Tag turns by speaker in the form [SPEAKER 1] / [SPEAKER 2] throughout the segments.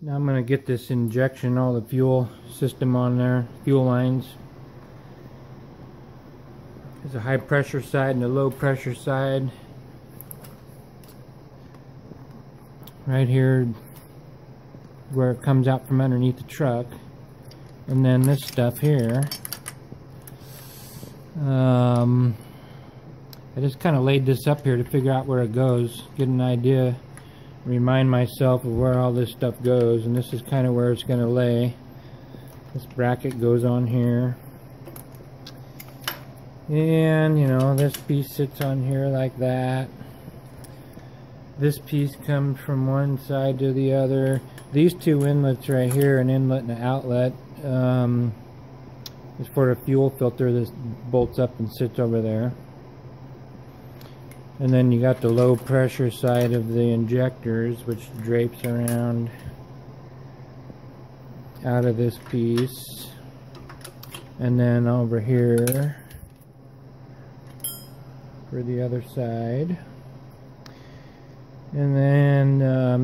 [SPEAKER 1] Now I'm going to get this injection, all the fuel system on there, fuel lines. There's a high pressure side and a low pressure side. Right here where it comes out from underneath the truck. And then this stuff here. I just kind of laid this up here to figure out where it goes, get an idea, remind myself of where all this stuff goes, and this is kind of where it's going to lay. This bracket goes on here, and you know, this piece sits on here like that. This piece comes from one side to the other. These two inlets right here, an inlet and an outlet, is for the fuel filter. This bolts up and sits over there. And then you got the low pressure side of the injectors, which drapes around out of this piece. And then over here for the other side. And then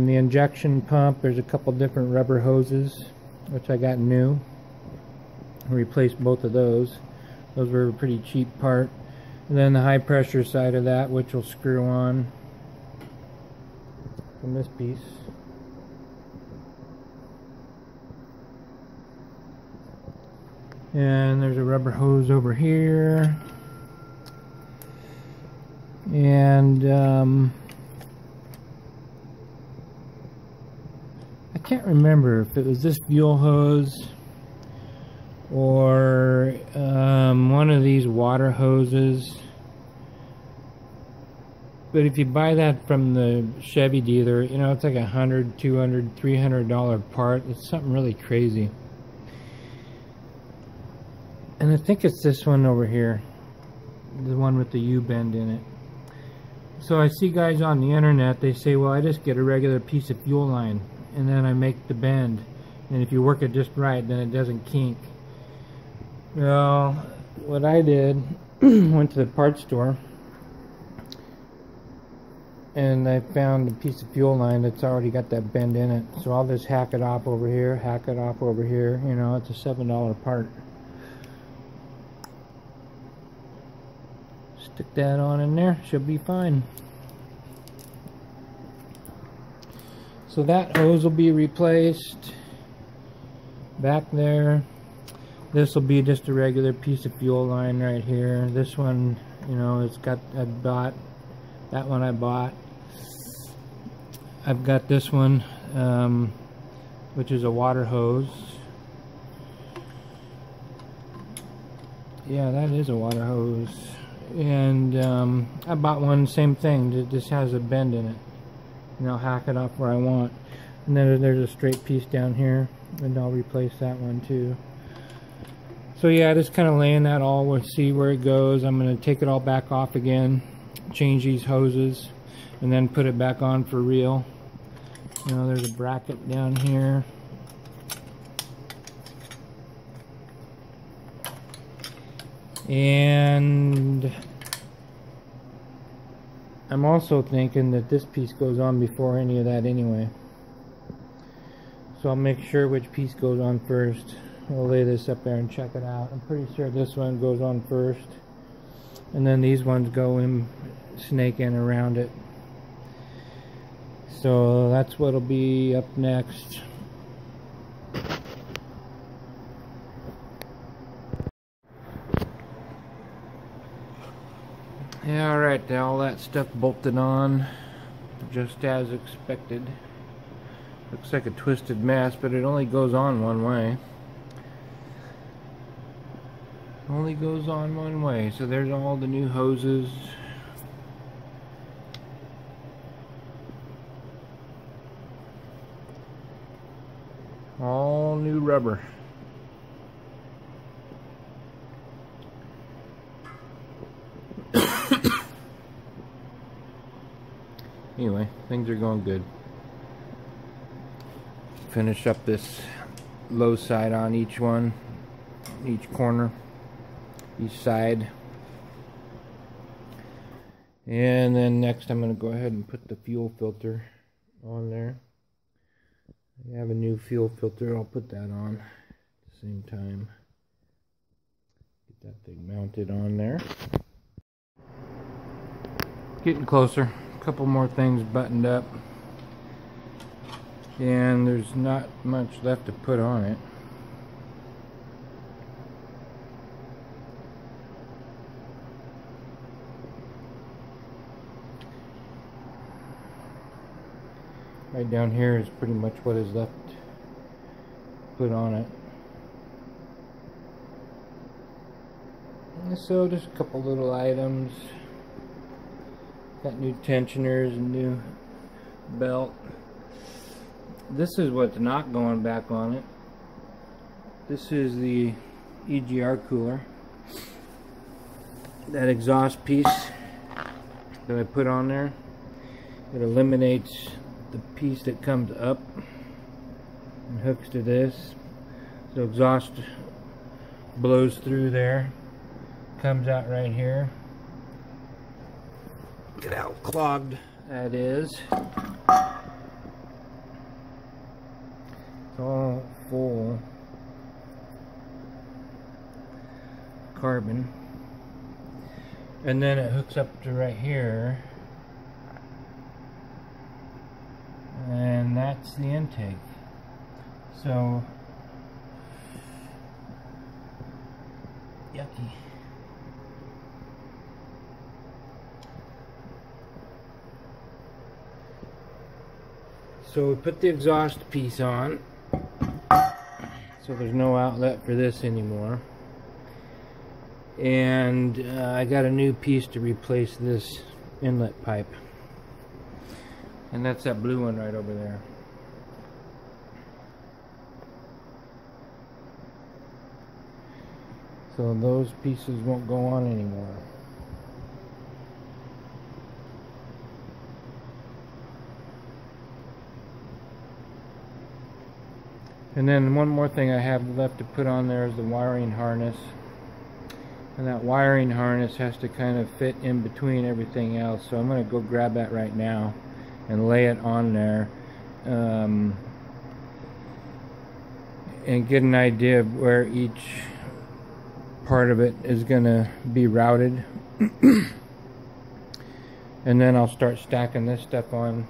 [SPEAKER 1] the injection pump, there's a couple different rubber hoses, which I got new. I replaced both of those. Those were a pretty cheap part. And then the high pressure side of that, which will screw on from this piece. And there's a rubber hose over here. And I can't remember if it was this fuel hose or one of these water hoses, but if you buy that from the Chevy dealer, you know, it's like $100, $200, $300 part. It's something really crazy. And I think it's this one over here, the one with the U-bend in it. So I see guys on the internet, they say, well, I just get a regular piece of fuel line and then I make the bend, and if you work it just right, then it doesn't kink. Well, what I did, went to the parts store and I found a piece of fuel line that's already got that bend in it. So I'll just hack it off over here, hack it off over here. You know, it's a $7 part. Stick that on in there, should be fine. So that hose will be replaced back there. This will be just a regular piece of fuel line right here. This one, you know, it's got, I bought that one. I bought. I've got this one, which is a water hose. Yeah, that is a water hose. And I bought one, same thing. It just has a bend in it. And I'll hack it off where I want. And then there's a straight piece down here, and I'll replace that one too. So yeah, just kind of laying that all, we'll see where it goes. I'm going to take it all back off again, change these hoses, and then put it back on for real. You know, there's a bracket down here. And I'm also thinking that this piece goes on before any of that anyway. So I'll make sure which piece goes on first. I'll lay this up there and check it out. I'm pretty sure this one goes on first, and then these ones go in, snake in around it. So that's what'll be up next. Yeah, alright, all that stuff bolted on just as expected. Looks like a twisted mess, but it only goes on one way. Only goes on one way. So there's all the new hoses. All new rubber. Anyway, things are going good. Finish up this low side on each one, each corner, each side. And then next I'm going to go ahead and put the fuel filter on there. I have a new fuel filter. I'll put that on at the same time. Get that thing mounted on there. Getting closer. A couple more things buttoned up. And there's not much left to put on it. Right down here is pretty much what is left to put on it. And so just a couple little items. Got new tensioners and new belt. This is what's not going back on it. This is the EGR cooler. That exhaust piece that I put on there, it eliminates the piece that comes up and hooks to this. So exhaust blows through there, comes out right here. Look at how clogged that is. It's all full carbon. And then it hooks up to right here. And that's the intake. So yucky. So we put the exhaust piece on, so there's no outlet for this anymore. And I got a new piece to replace this inlet pipe. And that's that blue one right over there. So those pieces won't go on anymore. And then one more thing I have left to put on there is the wiring harness. And that wiring harness has to kind of fit in between everything else. So I'm going to go grab that right now and lay it on there. And get an idea of where each part of it is going to be routed. And then I'll start stacking this stuff on.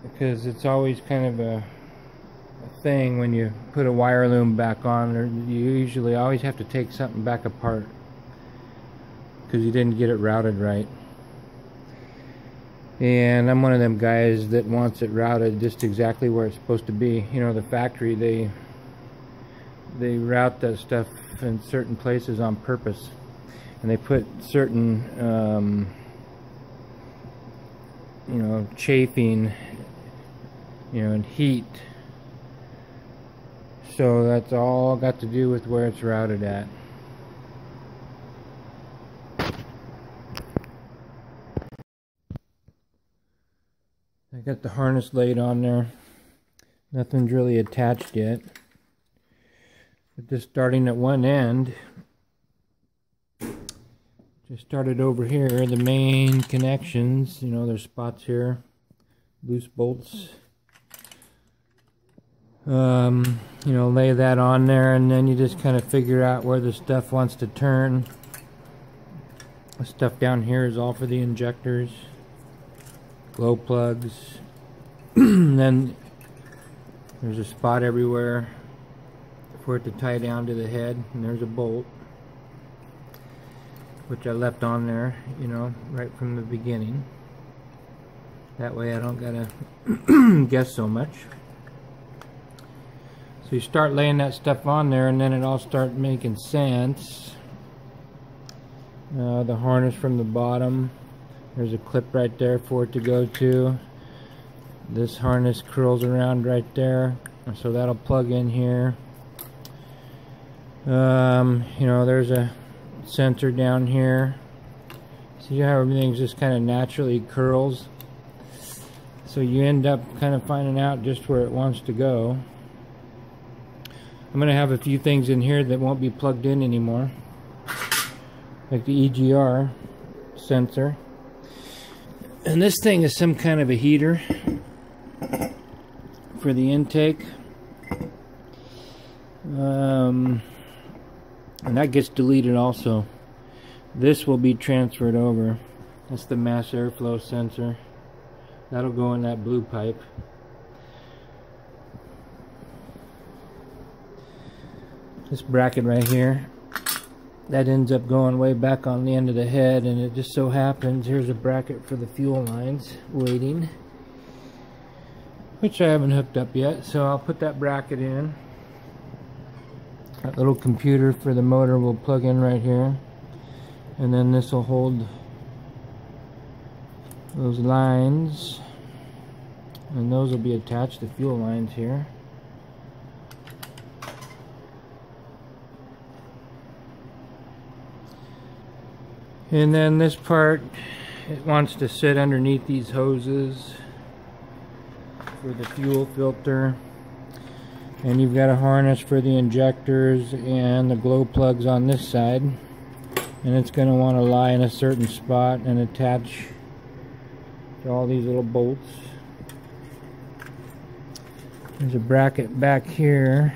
[SPEAKER 1] Because it's always kind of a thing when you put a wire loom back on, or you usually always have to take something back apart because you didn't get it routed right. And I'm one of them guys that wants it routed just exactly where it's supposed to be. You know, the factory, they route that stuff in certain places on purpose, and they put certain you know, chafing, you know, and heat. So that's all got to do with where it's routed at. I got the harness laid on there. Nothing's really attached yet. But just starting at one end. Just started over here, the main connections. You know, there's spots here, loose bolts. You know, lay that on there, and then you just kind of figure out where the stuff wants to turn. The stuff down here is all for the injectors, glow plugs. Then there's a spot everywhere for it to tie down to the head, and there's a bolt, which I left on there, you know, right from the beginning. That way I don't gotta guess so much. So you start laying that stuff on there, and then it all starts making sense. The harness from the bottom, there's a clip right there for it to go to. This harness curls around right there, so that'll plug in here. You know, there's a sensor down here. See how everything just kind of naturally curls? So you end up kind of finding out just where it wants to go. I'm going to have a few things in here that won't be plugged in anymore, like the EGR sensor. And this thing is some kind of a heater for the intake. And that gets deleted also. This will be transferred over. That's the mass airflow sensor. That'll go in that blue pipe. This bracket right here, that ends up going way back on the end of the head, and it just so happens here's a bracket for the fuel lines waiting, which I haven't hooked up yet, so I'll put that bracket in. That little computer for the motor will plug in right here, and then this will hold those lines, and those will be attached to fuel lines here. And then this part, it wants to sit underneath these hoses for the fuel filter. And you've got a harness for the injectors and the glow plugs on this side. And it's going to want to lie in a certain spot and attach to all these little bolts. There's a bracket back here,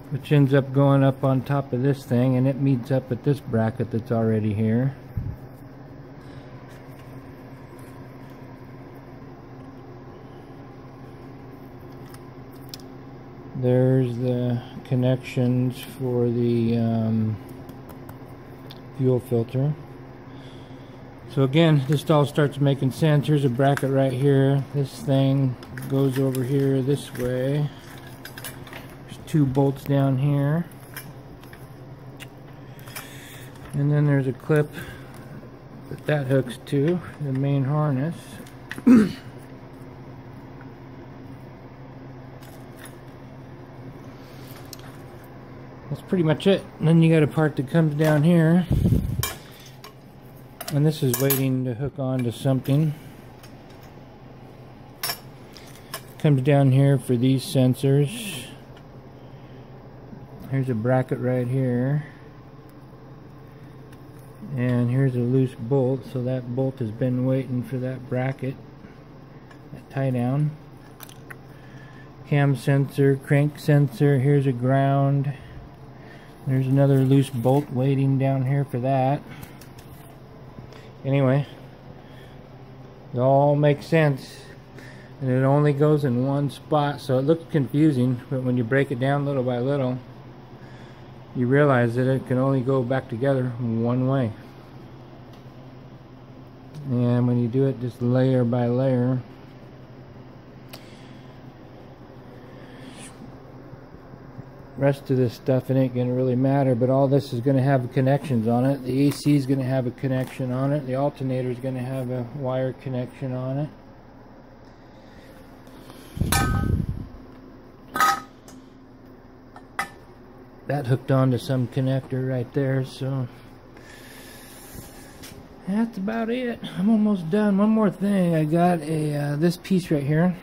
[SPEAKER 1] which ends up going up on top of this thing, and it meets up at this bracket that's already here. There's the connections for the fuel filter. So again, this all starts making sense. Here's a bracket right here. This thing goes over here this way. Two bolts down here, and then there's a clip that hooks to the main harness. That's pretty much it. And then you got a part that comes down here, and this is waiting to hook onto something. Comes down here for these sensors. Here's a bracket right here, and here's a loose bolt, so that bolt has been waiting for that bracket, that tie down. Cam sensor, crank sensor, here's a ground. There's another loose bolt waiting down here for that. Anyway, it all makes sense, and it only goes in one spot, so it looks confusing, but when you break it down little by little, you realize that it can only go back together one way. And when you do it just layer by layer, rest of this stuff, it ain't gonna really matter, but all this is gonna have connections on it. The AC is gonna have a connection on it. The alternator is gonna have a wire connection on it. That hooked onto some connector right there, so that's about it. I'm almost done. One more thing, I got a this piece right here.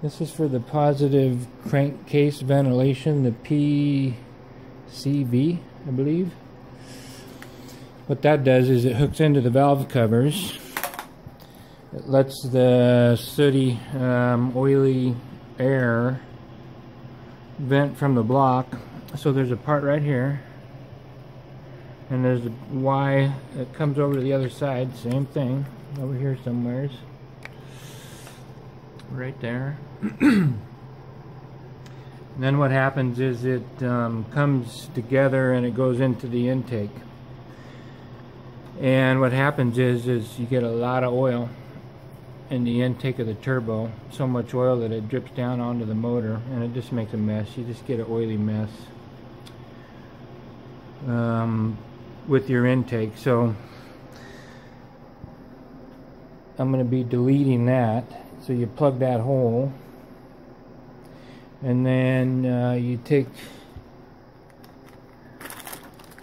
[SPEAKER 1] This is for the positive crankcase ventilation, the PCV, I believe. What that does is it hooks into the valve covers. It lets the sooty, oily air vent from the block. So there's a part right here, and there's a Y that comes over to the other side, same thing, over here somewheres, right there. And then what happens is it comes together and it goes into the intake. And what happens is you get a lot of oil in the intake of the turbo, so much oil that it drips down onto the motor, and it just makes a mess. You just get an oily mess with your intake. So I'm going to be deleting that. So you plug that hole, and then you take,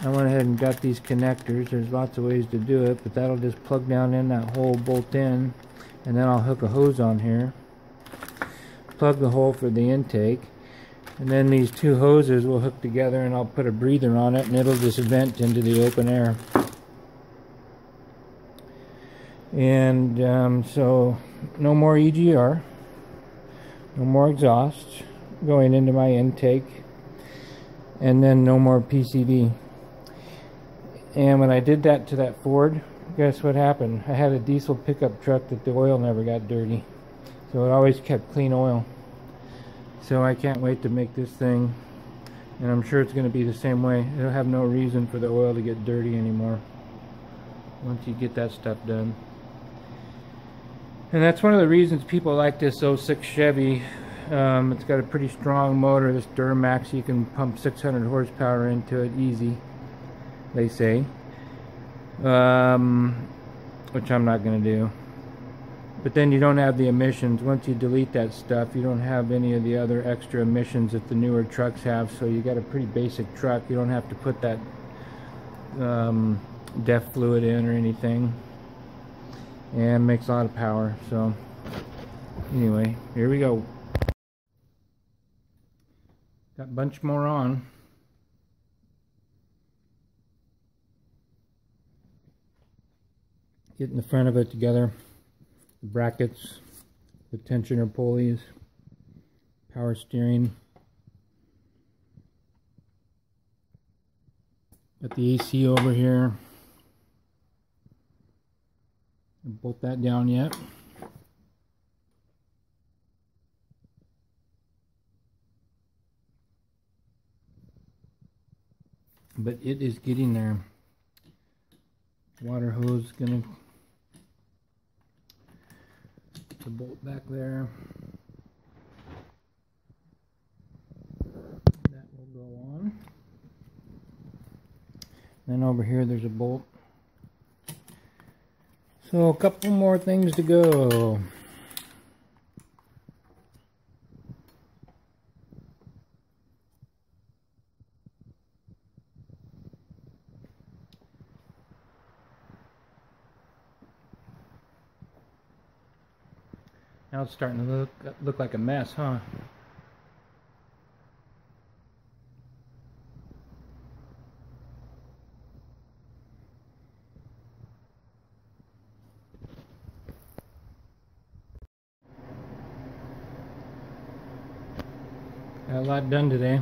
[SPEAKER 1] I went ahead and got these connectors. There's lots of ways to do it, but that'll just plug down in that hole, bolt in, and then I'll hook a hose on here, plug the hole for the intake, and then these two hoses will hook together, and I'll put a breather on it, and it'll just vent into the open air. And so no more EGR, no more exhaust going into my intake, and then no more PCV. And when I did that to that Ford, guess what happened? I had a diesel pickup truck that the oil never got dirty, so it always kept clean oil. So I can't wait to make this thing, and I'm sure it's going to be the same way. It'll have no reason for the oil to get dirty anymore once you get that stuff done. And that's one of the reasons people like this '06 Chevy. It's got a pretty strong motor, this Duramax. You can pump 600 horsepower into it easy, they say, which I'm not going to do. But then you don't have the emissions. Once you delete that stuff, you don't have any of the other extra emissions that the newer trucks have. So you got a pretty basic truck. You don't have to put that DEF fluid in or anything, and makes a lot of power. So anyway, here we go. Got a bunch more on. Getting the front of it together. The brackets, the tensioner pulleys, power steering. Got the AC over here. Haven't bolt that down yet. But it is getting there. Water hose gonna the bolt back there. That will go on. Then over here there's a bolt. So a couple more things to go. Now it's starting to look like a mess, huh? Got a lot done today.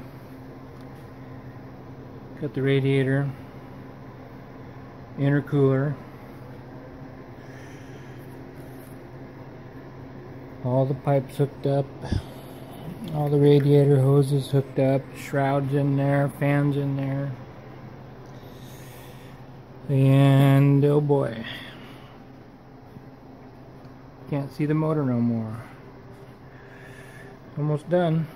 [SPEAKER 1] Got the radiator, intercooler, all the pipes hooked up, all the radiator hoses hooked up, shrouds in there, fans in there, and oh boy, can't see the motor no more. Almost done.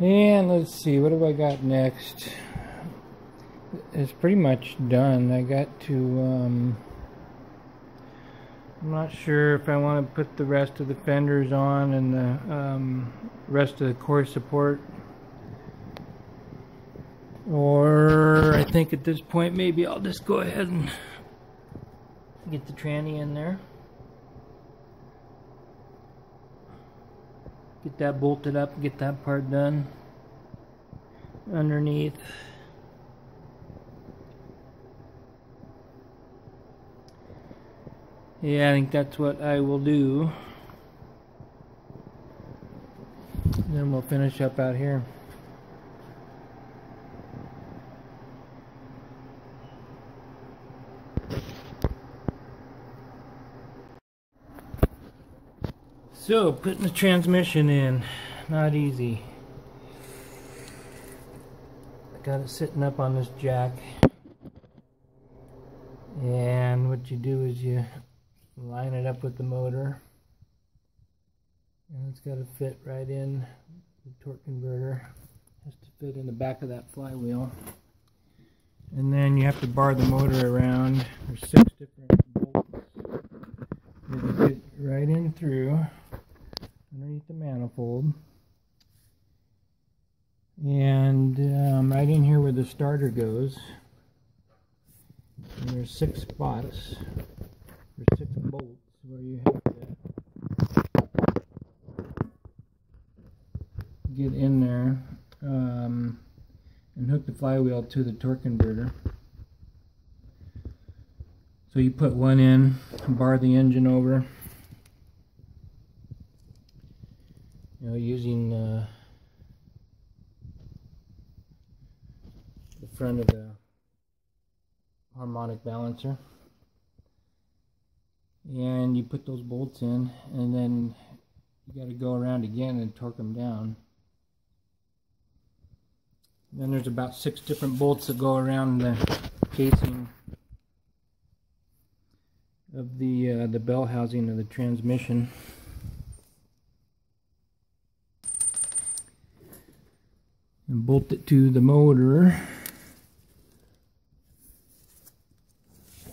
[SPEAKER 1] And let's see, what have I got next? It's pretty much done. I got to, I'm not sure if I want to put the rest of the fenders on and the rest of the core support. Or I think at this point maybe I'll just go ahead and get the tranny in there. Get that bolted up, get that part done underneath. Yeah, I think that's what I will do. And then we'll finish up out here. So, putting the transmission in, not easy. I got it sitting up on this jack. And what you do is you line it up with the motor. And it's got to fit right in the torque converter. Has to fit in the back of that flywheel. And then you have to bar the motor around. There's 6 different bolts. You fit right in through underneath the manifold, and right in here where the starter goes, and there's 6 spots, there's 6 bolts where you flywheel to the torque converter. So you put one in, bar the engine over, using the front of the harmonic balancer, and you put those bolts in, and then you got to go around again and torque them down. Then there's about 6 different bolts that go around the casing of the bell housing of the transmission. And bolt it to the motor.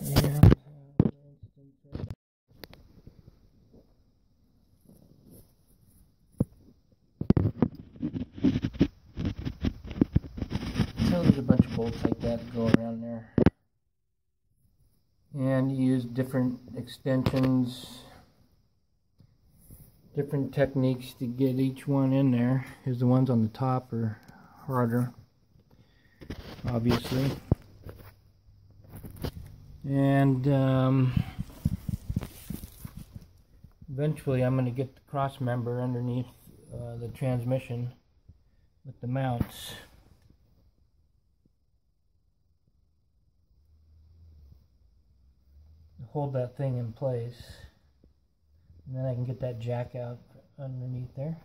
[SPEAKER 1] And so there's a bunch of bolts like that that go around there. And you use different extensions, different techniques to get each one in there, because the ones on the top are harder, obviously. And eventually I'm going to get the cross member underneath the transmission with the mounts. Hold that thing in place, and then I can get that jack out underneath there.